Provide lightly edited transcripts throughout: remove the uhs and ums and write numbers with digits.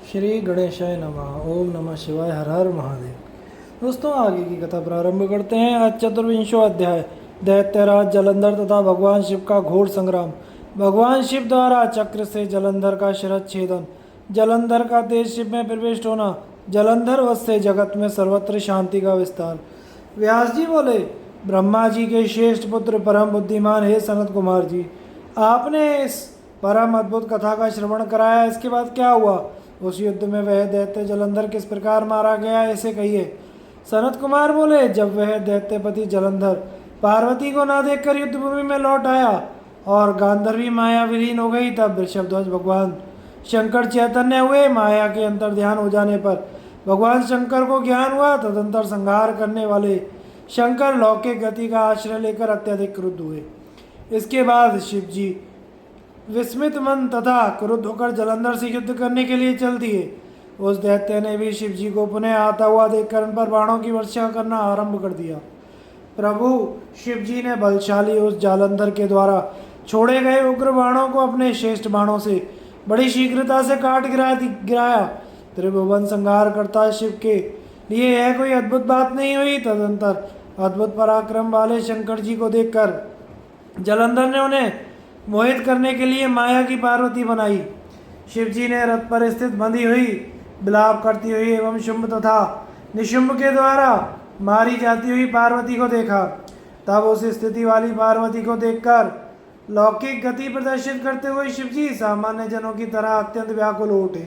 श्री गणेशाय नमः। ओम नमः शिवाय। हर हर महादेव। दोस्तों, आगे की कथा प्रारंभ करते हैं। आज चतुर्विंशो अध्याय, दैत्यराज जलंधर तथा भगवान शिव का घोर संग्राम। भगवान शिव द्वारा चक्र से जलंधर का शिरच्छेदन, जलंधर का तेज शिव में प्रविष्ट होना, जलंधर वध से जगत में सर्वत्र शांति का विस्तार। व्यास जी बोले, ब्रह्मा जी के श्रेष्ठ पुत्र परम बुद्धिमान हे सनत कुमार जी, आपने इस परम अद्भुत कथा का श्रवण कराया। इसके बाद क्या हुआ? उस युद्ध में वह दैत्य जलंधर किस प्रकार मारा गया, ऐसे कहिए। सनत कुमार बोले, जब वह दैत्यपति जलंधर पार्वती को ना देखकर युद्ध भूमि में लौट आया और गांधर्वी माया विलीन हो गई, तब वृषभध्वज भगवान शंकर चैतन्य हुए। माया के अंतर ध्यान हो जाने पर भगवान शंकर को ज्ञान हुआ। तदंतर संहार करने वाले शंकर लौकिक गति का आश्रय लेकर अत्यधिक क्रुद्ध हुए। इसके बाद शिव जी विस्मित मन तथा क्रुद्ध होकर जलंधर से युद्ध करने के लिए चल दिए। उस दैत्य ने भी शिव जी को पुनः आता हुआ देखकर उन पर बाणों की वर्षा करना आरंभ कर दिया। प्रभु शिव जी ने बलशाली उस जालंधर के द्वारा छोड़े गए उग्र बाणों को अपने श्रेष्ठ बाणों से बड़ी शीघ्रता से काट गिराया। त्रिभुवन संहार करता शिव के लिए यह कोई अद्भुत बात नहीं हुई। तदंतर अद्भुत पराक्रम वाले शंकर जी को देखकर जलंधर ने उन्हें मोहित करने के लिए माया की पार्वती बनाई। शिव जी ने रथ पर स्थित बंधी हुई, विलाप करती हुई एवं शुंभ तथा निशुंभ के द्वारा मारी जाती हुई पार्वती को देखा। तब उस स्थिति वाली पार्वती को देखकर लौकिक गति प्रदर्शित करते हुए शिव जी सामान्य जनों की तरह अत्यंत व्याकुल हो उठे।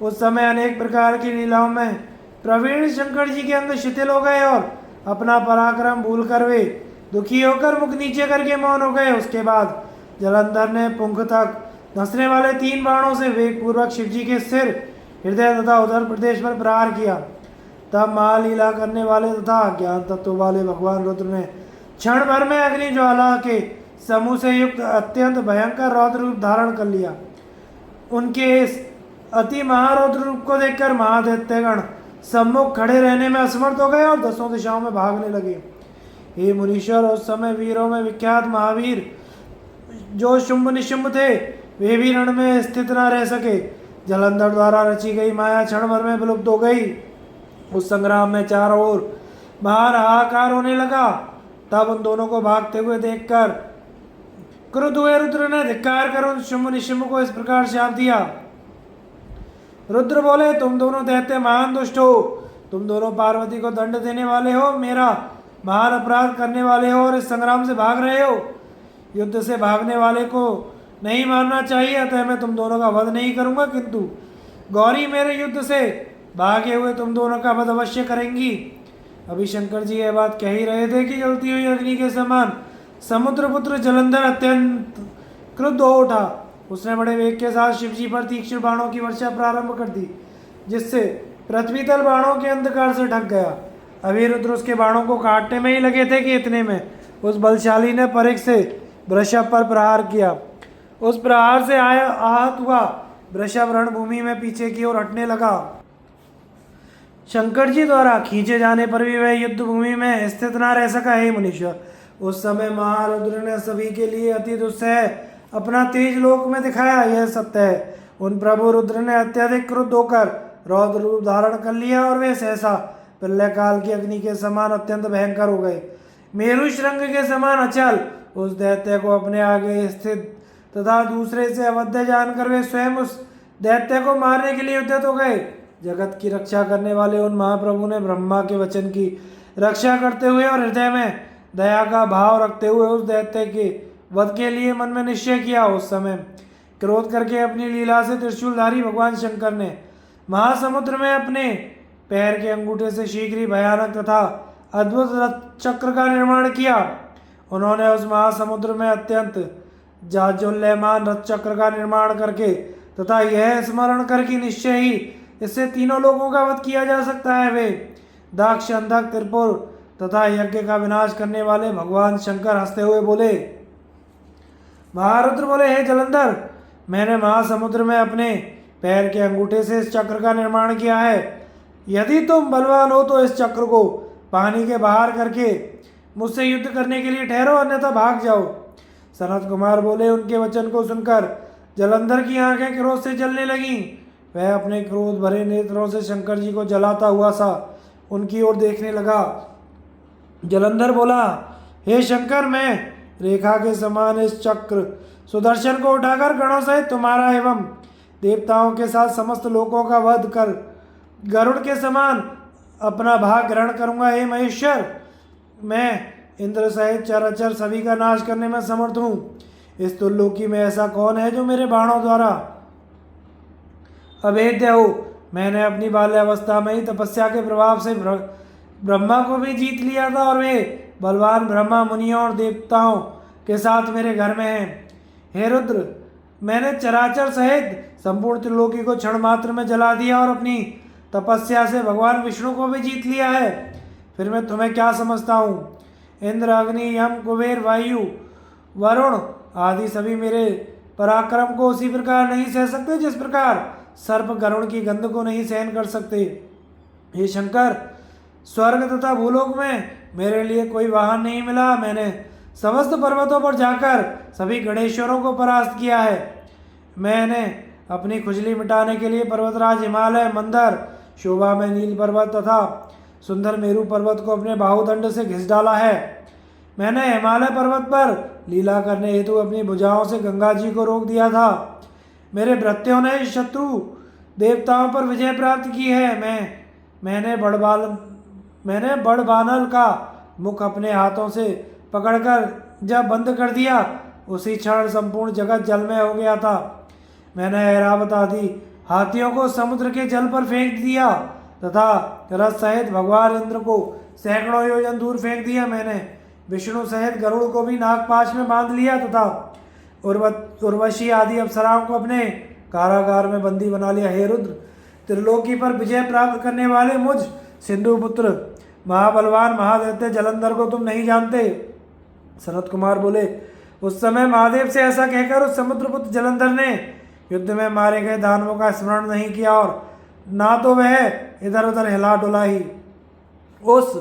उस समय अनेक प्रकार की लीलाओं में प्रवीण शंकर जी के अंग शिथिल हो गए और अपना पराक्रम भूलकर वे दुखी होकर मुख नीचे करके मौन हो गए। उसके बाद जलंधर ने पुंख तक धंसने वाले 3 बाणों से वेग पूर्वक शिवजी के सिर, हृदय तथा उदर प्रदेश पर प्रहार किया। तब महालीला करने वाले तथा ज्ञान तत्व वाले भगवान रुद्र ने क्षण भर में अग्नि ज्वाला के समूह से युक्त अत्यंत भयंकर रौद्र रूप धारण कर लिया। उनके इस अति महारौद्र रूप को देखकर महादैत्यगण सम्मुख खड़े रहने में असमर्थ हो गए और 10 दिशाओं में भागने लगे। हे मुनीश्वर, उस समय वीरों में विख्यात महावीर जो शुंभ निशुंभ थे, वे भी रण में स्थित न रह सके। जलंधर द्वारा रची गई माया क्षण भर में विलुप्त हो गई। उस संग्राम में चारों ओर महान हाहाकार होने लगा। तब उन दोनों को भागते हुए देखकर क्रुद्ध हुए रुद्र ने धिक्कार कर उन शुंभ निशुंभ को इस प्रकार शाप दिया। रुद्र बोले, तुम दोनों दैत्य महान दुष्ट हो। तुम दोनों पार्वती को दंड देने वाले हो, मेरा महान अपराध करने वाले हो और इस संग्राम से भाग रहे हो। युद्ध से भागने वाले को नहीं मारना चाहिए, अतः मैं तुम दोनों का वध नहीं करूंगा, किंतु गौरी मेरे युद्ध से भागे हुए तुम दोनों का वध अवश्य करेंगी। अभी शंकर जी यह बात कह ही रहे थे कि जलती हुई अग्नि के समान समुद्रपुत्र जलंधर अत्यंत क्रुद्ध हो उठा। उसने बड़े वेग के साथ शिवजी पर तीक्ष्ण बाणों की वर्षा प्रारंभ कर दी, जिससे पृथ्वी तल बाणों के अंधकार से ढक गया। अभी रुद्र उसके बाणों को काटने में ही लगे थे कि इतने में उस बलशाली ने परिघ से वृषभ पर प्रहार किया। उस प्रहार से आहत हुआ वृषभ रणभूमि में पीछे की ओर हटने लगा। शंकर जी द्वारा खींचे जाने पर भी वह युद्ध भूमि में स्थित न रह सका। हे मुनीश्वर, उस समय महारुद्र ने सभी के लिए अति दुस्सह अपना तेज लोक में दिखाया, यह सत्य है। उन प्रभु रुद्र ने अत्यधिक क्रुद्ध होकर रौद्र रूप धारण कर लिया और वे सहसा प्रलय काल की अग्नि के समान अत्यंत भयंकर हो गए। मेरु श्रृंग के समान अचल उस दैत्य को अपने आगे स्थित तथा दूसरे से अवध्य जानकर वे स्वयं उस दैत्य को मारने के लिए उद्यत हो गए। जगत की रक्षा करने वाले उन महाप्रभु ने ब्रह्मा के वचन की रक्षा करते हुए और हृदय में दया का भाव रखते हुए उस दैत्य के वध के लिए मन में निश्चय किया। उस समय क्रोध करके अपनी लीला से त्रिशूलधारी भगवान शंकर ने महासमुद्र में अपने पैर के अंगूठे से शीघ्र ही भयानक तथा अद्भुत रथ चक्र का निर्माण किया। उन्होंने उस महासमुद्र में अत्यंत जाज्वल्यमान रथ चक्र का निर्माण करके तथा यह स्मरण करके निश्चय ही इससे तीनों लोगों का वध किया जा सकता है, वे दक्ष, अंधक, त्रिपुर तथा यज्ञ का विनाश करने वाले भगवान शंकर हंसते हुए बोले। महारुद्र बोले, हे जलंधर, मैंने महासमुद्र में अपने पैर के अंगूठे से इस चक्र का निर्माण किया है। यदि तुम बलवान हो तो इस चक्र को पानी के बाहर करके मुझसे युद्ध करने के लिए ठहरो, अन्यथा भाग जाओ। सनत कुमार बोले, उनके वचन को सुनकर जलंधर की आंखें क्रोध से जलने लगीं। वह अपने क्रोध भरे नेत्रों से शंकर जी को जलाता हुआ सा उनकी ओर देखने लगा। जलंधर बोला, हे शंकर, मैं रेखा के समान इस चक्र सुदर्शन को उठाकर गणों सहित तुम्हारा एवं देवताओं के साथ समस्त लोकों का वध कर गरुड़ के समान अपना भाग ग्रहण करूंगा। हे महेश्वर, मैं इंद्र सहित चराचर सभी का नाश करने में समर्थ हूँ। इस तुल्लोकी में ऐसा कौन है जो मेरे बाणों द्वारा अभेद्य हो। मैंने अपनी बाल्यावस्था में ही तपस्या के प्रभाव से ब्रह्मा को भी जीत लिया था और वे बलवान ब्रह्मा मुनियों और देवताओं के साथ मेरे घर में हैं। हे रुद्र, मैंने चराचर सहित संपूर्ण त्रिलोकी को क्षण मात्र में जला दिया और अपनी तपस्या से भगवान विष्णु को भी जीत लिया है। फिर मैं तुम्हें क्या समझता हूँ? इंद्र, अग्नि, यम, कुबेर, वायु, वरुण आदि सभी मेरे पराक्रम को उसी प्रकार नहीं सह सकते जिस प्रकार सर्प गरुड़ की गंध को नहीं सहन कर सकते। हे शंकर, स्वर्ग तथा भूलोक में मेरे लिए कोई वाहन नहीं मिला। मैंने समस्त पर्वतों पर जाकर सभी गणेश्वरों को परास्त किया है। मैंने अपनी खुजली मिटाने के लिए पर्वतराज हिमालय, मंदर, शोभा में नील पर्वत तथा सुंदर मेरू पर्वत को अपने बाहुदंड से घिस डाला है। मैंने हिमालय पर्वत पर लीला करने हेतु अपनी भुजाओं से गंगा जी को रोक दिया था। मेरे भृत्यों ने शत्रु देवताओं पर विजय प्राप्त की है। मैंने बड़बानल का मुख अपने हाथों से पकड़कर जब बंद कर दिया, उसी क्षण संपूर्ण जगत जलमय हो गया था। मैंने ऐरावत आदि हाथियों को समुद्र के जल पर फेंक दिया तथा रथ सहित भगवान इंद्र को सैकड़ों योजन दूर फेंक दिया। मैंने विष्णु सहित गरुड़ को भी नागपाश में बांध लिया तथा उर्वशी आदि अप्सराओं को अपने कारागार में बंदी बना लिया। हे रुद्र, त्रिलोकी पर विजय प्राप्त करने वाले मुझ सिंधु पुत्र महाबलवान महादैत्य जलंधर को तुम नहीं जानते। सनत कुमार बोले, उस समय महादेव से ऐसा कहकर उस समुद्रपुत्र जलंधर ने युद्ध में मारे गए दानवों का स्मरण नहीं किया और ना तो वह इधर उधर हिला डुला ही। उस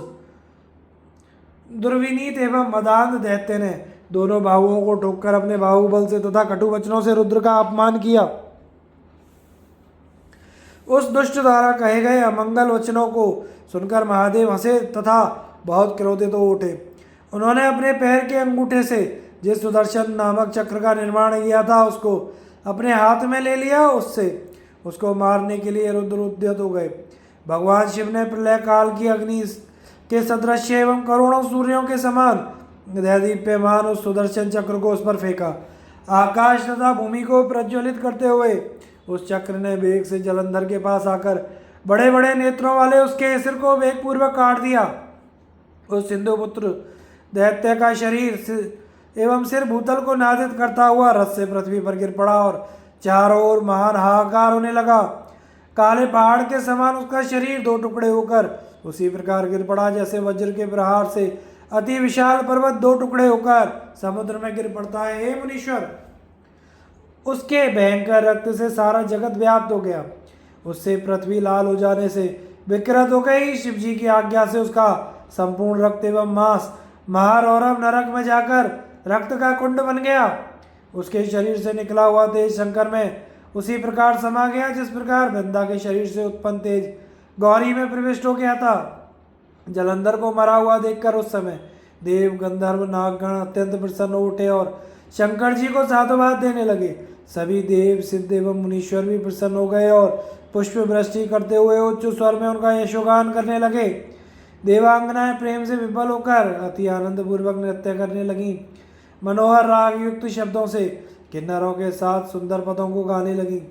दुर्विनीत एवं मदांध दैत्य ने दोनों बाहुओं को ठोककर अपने बाहुबल से तथा कटु वचनों से रुद्र का अपमान किया। उस दुष्ट द्वारा कहे गए अमंगल वचनों को सुनकर महादेव हंसे तथा बहुत क्रोधित हो उठे। उन्होंने अपने पैर के अंगूठे से जिस सुदर्शन नामक चक्र का निर्माण किया था उसको अपने हाथ में ले लिया। उसको मारने के लिए रुद्र उद्यत हो गए। भगवान शिव ने प्रलय काल की अग्नि के सदृश एवं करोड़ों सूर्यों के समान दीप्यमान उस सुदर्शन चक्र को उस पर फेंका। आकाश तथा भूमि को प्रज्वलित करते हुए उस चक्र ने वेग से जलंधर के पास आकर बड़े बड़े नेत्रों वाले उसके सिर को वेगपूर्वक काट दिया। उस सिंधुपुत्र दैत्य का शरीर एवं सिर भूतल को नादित करता हुआ रथ से पृथ्वी पर गिर पड़ा और चारों ओर महान हाहाकार होने लगा। काले पहाड़ के समान उसका शरीर दो टुकड़े होकर उसी प्रकार गिर पड़ा जैसे वज्र के प्रहार से अति विशाल पर्वत दो टुकड़े होकर समुद्र में गिर पड़ता है। हे मुनीश्वर, उसके भयंकर रक्त से सारा जगत व्याप्त हो गया। उससे पृथ्वी लाल हो जाने से विकृत हो गई। शिव जी की आज्ञा से उसका संपूर्ण रक्त एवं मांस महारौरव नरक में जाकर रक्त का कुंड बन गया। उसके शरीर से निकला हुआ तेज शंकर में उसी प्रकार समा गया जिस प्रकार वृंदा के शरीर से उत्पन्न तेज गौरी में प्रविष्ट हो गया था। जलंधर को मरा हुआ देखकर उस समय देव, गंधर्व, नागगण अत्यंत प्रसन्न हो उठे और शंकर जी को साधुवाद देने लगे। सभी देव, सिद्ध एवं मुनीश्वर भी प्रसन्न हो गए और पुष्प वृष्टि करते हुए उच्च स्वर में उनका यशोगान करने लगे। देवांगनाएं प्रेम से विफल होकर अति आनंद पूर्वक नृत्य करने लगीं। मनोहर राग युक्त शब्दों से किन्नरों के साथ सुंदर पदों को गाने लगी।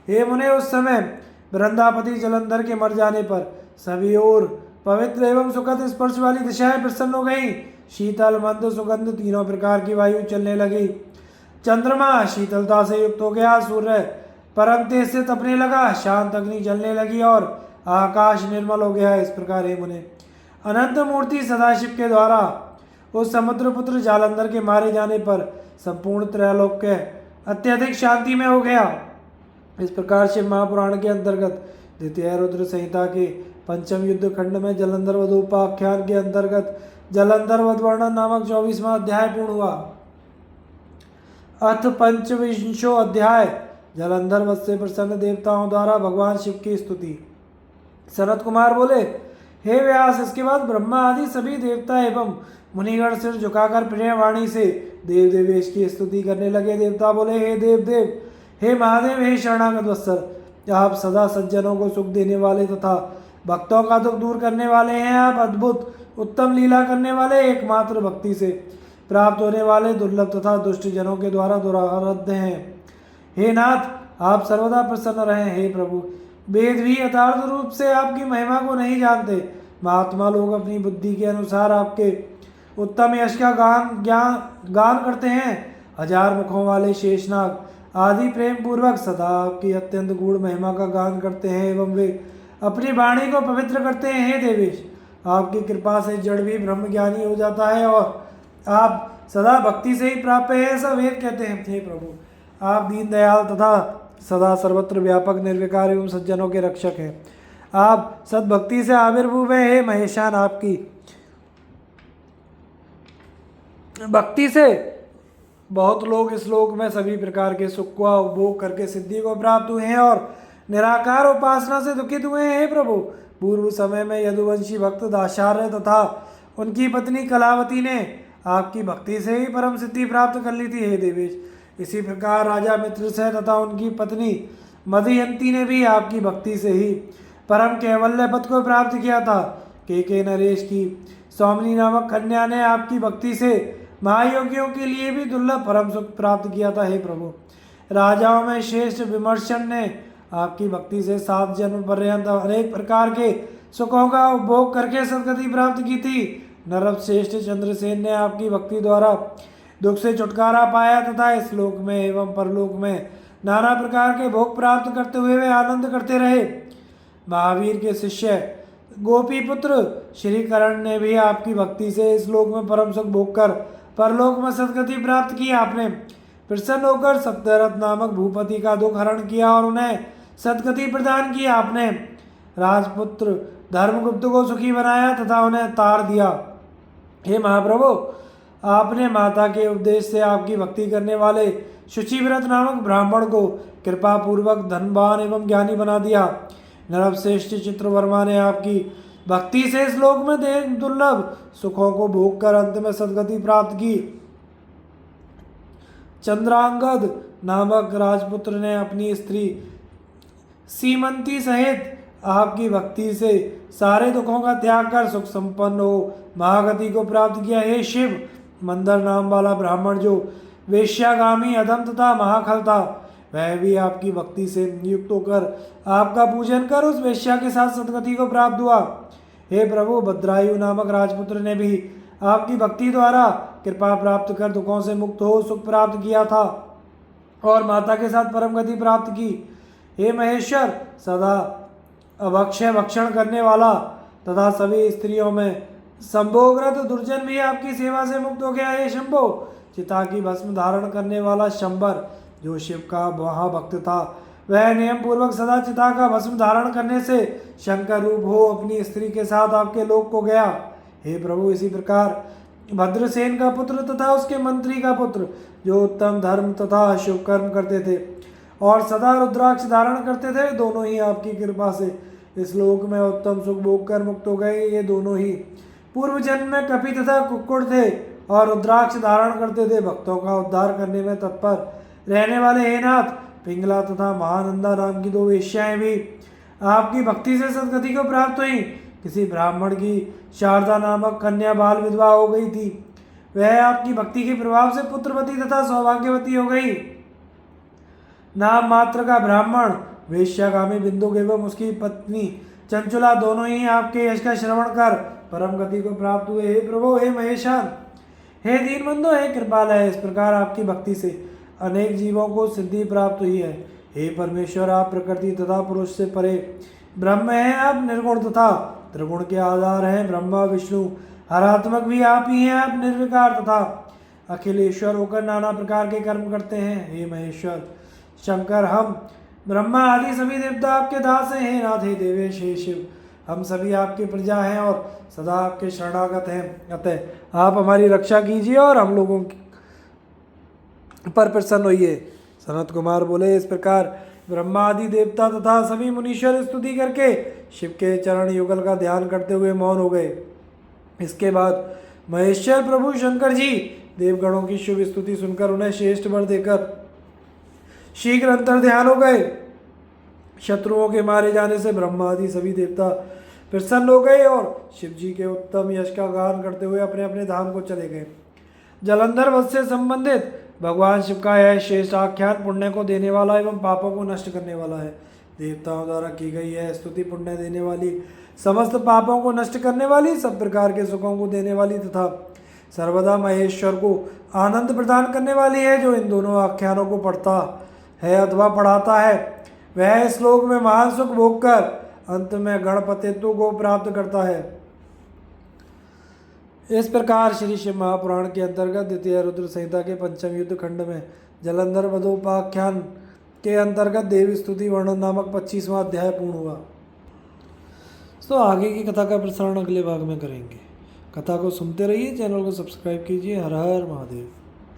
हे मुने, उस समय वृंदापति जलंधर के मर जाने पर सभी ओर पवित्र एवं सुखद स्पर्श वाली दिशाएं प्रसन्न हो गई। शीतल, मंद, सुगंध तीनों प्रकार की वायु चलने लगी। चंद्रमा शीतलता से युक्त हो गया। सूर्य परम तेज से तपने लगा। शांत अग्नि जलने लगी और आकाश निर्मल हो गया। इस प्रकार हे मुने, अनंत मूर्ति सदाशिव के द्वारा उस समुद्रपुत्र जालंधर के मारे जाने पर संपूर्ण त्रैलोक्य अत्यधिक शांति में हो गया। इस प्रकार शिव महापुराण के अंतर्गत द्वितीय रुद्र संहिता के पंचम युद्ध खंड में जलंधर वध उपाख्यान के अंतर्गत जलंधर वध वर्णन नामक 24वां अध्याय पूर्ण हुआ। अथ पंचविंशो अध्याय जलंधर वध से प्रसन्न देवताओं द्वारा भगवान शिव की स्तुति। सनत कुमार बोले, हे व्यास, इसके बाद ब्रह्मा आदि सभी देवता एवं मुनिगण सिर झुकाकर प्रिय वाणी से देव देवेश की स्तुति करने लगे। देवता बोले, हे देव देव, हे महादेव, हे शरणागत वत्सल, आप सदा सज्जनों को सुख देने वाले तथा भक्तों का दुख दूर करने वाले हैं। आप अद्भुत उत्तम लीला करने वाले, एकमात्र भक्ति से प्राप्त होने वाले, दुर्लभ तथा दुष्ट जनों के द्वारा दुराराध्य हैं। हे नाथ, आप सर्वदा प्रसन्न रहें। हे प्रभु, वेद भी यथार्थ रूप से आपकी महिमा को नहीं जानते। महात्मा लोग अपनी बुद्धि के अनुसार आपके उत्तम यश का गान करते हैं। हजार मुखों वाले शेषनाग आदि प्रेम पूर्वक सदा आपकी अत्यंत गूढ़ महिमा का गान करते हैं एवं वे अपनी वाणी को पवित्र करते हैं। हे देवेश, आपकी कृपा से जड़ भी ब्रह्म ज्ञानी हो जाता है और आप सदा भक्ति से ही प्राप्त है, ऐसा वेद कहते हैं। हे प्रभु, आप दीन दयाल तथा सदा सर्वत्र व्यापक निर्विकार एवं सज्जनों के रक्षक हैं। आप सद्भक्ति से आविर्भूत हैं। हे महेशान, आपकी भक्ति से बहुत लोग इस लोक में सभी प्रकार के सुख का उपभोग करके सिद्धि को प्राप्त हुए हैं और निराकार उपासना से दुखित हुए हैं। हे प्रभु, पूर्व समय में यदुवंशी भक्त दाशार्य तथा उनकी पत्नी कलावती ने आपकी भक्ति से ही परम सिद्धि प्राप्त कर ली थी। हे देवेश, इसी प्रकार राजा मित्रसेन तथा उनकी पत्नी मदयंती ने भी आपकी भक्ति से ही परम कैवल्य पद को प्राप्त किया था। के नरेश की सौमनी नामक कन्या ने आपकी भक्ति से महायोगियों के लिए भी दुर्लभ परम सुख प्राप्त किया था। हे प्रभु, राजाओं में श्रेष्ठ विमर्शन ने आपकी भक्ति से 7 जन्म पर्यंत अनेक प्रकार के सुखों का उपभोग करके सदगति प्राप्त की थी। नरव श्रेष्ठ चंद्रसेन ने आपकी भक्ति द्वारा दुख से छुटकारा पाया तथा इस लोक में एवं परलोक में नाना प्रकार के भोग प्राप्त करते हुए वे आनंद करते रहे। महावीर के शिष्य गोपी पुत्र श्री कर्ण ने भी आपकी भक्ति से इस लोक में परम सुख भोग कर परलोक में सदगति प्राप्त की। आपने प्रसन्न होकर सप्तरथ नामक भूपति का दुख हरण किया और उन्हें सदगति प्रदान की। आपने राजपुत्र धर्मगुप्त को सुखी बनाया तथा उन्हें तार दिया। हे महाप्रभु, आपने माता के उपदेश से आपकी भक्ति करने वाले शुचिव्रत नामक ब्राह्मण को कृपा पूर्वक धनवान एवं ज्ञानी बना दिया। नरवश्रेष्ठ चित्रवर्मा ने आपकी भक्ति से इस लोक में दुर्लभ सुखों को भोग कर अंत में सदगति प्राप्त की। चंद्रांगद नामक राजपुत्र ने अपनी स्त्री सीमंती सहित आपकी भक्ति से सारे दुखों का त्याग कर सुख संपन्न हो महागति को प्राप्त किया। हे शिव, मंदर नाम वाला ब्राह्मण जो वेश्यागामी अधम तथा महाखल था, वह भी आपकी भक्ति से युक्त होकर आपका पूजन कर उस वेश्या के साथ सदगति को प्राप्त हुआ। हे प्रभु, भद्रायु नामक राजपुत्र ने भी आपकी भक्ति द्वारा कृपा प्राप्त कर दुखों से मुक्त हो सुख प्राप्त किया था और माता के साथ परम गति प्राप्त की। हे महेश्वर, सदा अभक्षय भक्षण करने वाला तथा सभी स्त्रियों में संभोगरत दुर्जन भी आपकी सेवा से मुक्त हो गया। हे शंभो, चिता की भस्म धारण करने वाला शंबर जो शिव का महाभक्त था, वह नियम पूर्वक सदा चिता का भस्म धारण करने से शंकर रूप हो अपनी स्त्री के साथ आपके लोक को गया। हे प्रभु, इसी प्रकार भद्रसेन का पुत्र तथा उसके मंत्री का पुत्र जो उत्तम धर्म तथा शुभ कर्म करते थे और सदा रुद्राक्ष धारण करते थे, दोनों ही आपकी कृपा से इस लोक में उत्तम सुख भोग कर मुक्त हो गए। ये दोनों ही पूर्व जन्म में कपि तथा कुक्कुड़ थे और रुद्राक्ष धारण करते थे। भक्तों का उद्धार करने में तत्पर रहने वाले हे नाथ, पिंगला तथा महानंदा नाम की 2 वेश्याएं भी आपकी भक्ति से सदगति को प्राप्त हुई। किसी ब्राह्मण की शारदा नामक कन्या बाल विधवा हो गई थी, वह आपकी भक्ति के प्रभाव से पुत्रवती तथा सौभाग्यवती हो गई। नाम मात्र का ब्राह्मण वेश्यागामी बिंदु एवं उसकी पत्नी चंचुला दोनों ही आपके यश का श्रवण कर परम गति को प्राप्त हुए। हे प्रभु, हे महेशान, हे दीनबंधु, हे कृपालय, इस प्रकार आपकी भक्ति से अनेक जीवों को सिद्धि प्राप्त हुई है। हे परमेश्वर, आप प्रकृति तथा पुरुष से परे ब्रह्म हैं। आप निर्गुण तथा त्रिगुण के आधार हैं। ब्रह्मा विष्णु हरात्मक भी आप ही हैं। आप निर्विकार तथा अखिलेश्वर होकर नाना प्रकार के कर्म करते हैं। हे महेश्वर शंकर, हम ब्रह्मा आदि सभी देवता आपके दास हैं। हे नाथ, हे देवेश, हे शिव, हम सभी आपकी प्रजा हैं और सदा आपके शरणागत हैं। अतः आप हमारी रक्षा कीजिए और हम लोगों पर प्रसन्न होइए। सनत कुमार बोले, इस प्रकार ब्रह्मा आदि देवता तथा सभी मुनीश्वर स्तुति करके शिव के चरण युगल का ध्यान करते हुए मौन हो गए। इसके बाद महेश्वर प्रभु शंकर जी देवगणों की शुभ स्तुति सुनकर उन्हें श्रेष्ठ वर देकर शीघ्र अंतर ध्यान हो गए। शत्रुओं के मारे जाने से ब्रह्मा आदि सभी देवता प्रसन्न हो गए और शिव जी के उत्तम यश का गान करते हुए अपने अपने धाम को चले गए। जलंधर वध से संबंधित भगवान शिव का यह श्रेष्ठ आख्यान पुण्य को देने वाला एवं पापों को नष्ट करने वाला है। देवताओं द्वारा की गई यह स्तुति पुण्य देने वाली, समस्त पापों को नष्ट करने वाली, सब प्रकार के सुखों को देने वाली तथा सर्वदा महेश्वर को आनंद प्रदान करने वाली है। जो इन दोनों आख्यानों को पढ़ता है अथवा पढ़ाता है वह इस श्लोक में महान सुख भोग कर अंत में गणपतित्व को प्राप्त करता है। इस प्रकार श्री शिव महापुराण के अंतर्गत द्वितीय रुद्र संहिता के पंचम युद्ध खंड में जलंधर वधोपाख्यान के अंतर्गत देवी स्तुति वर्णन नामक 25वां अध्याय पूर्ण हुआ। तो आगे की कथा का प्रसारण अगले भाग में करेंगे। कथा को सुनते रहिए, चैनल को सब्सक्राइब कीजिए। हर हर महादेव।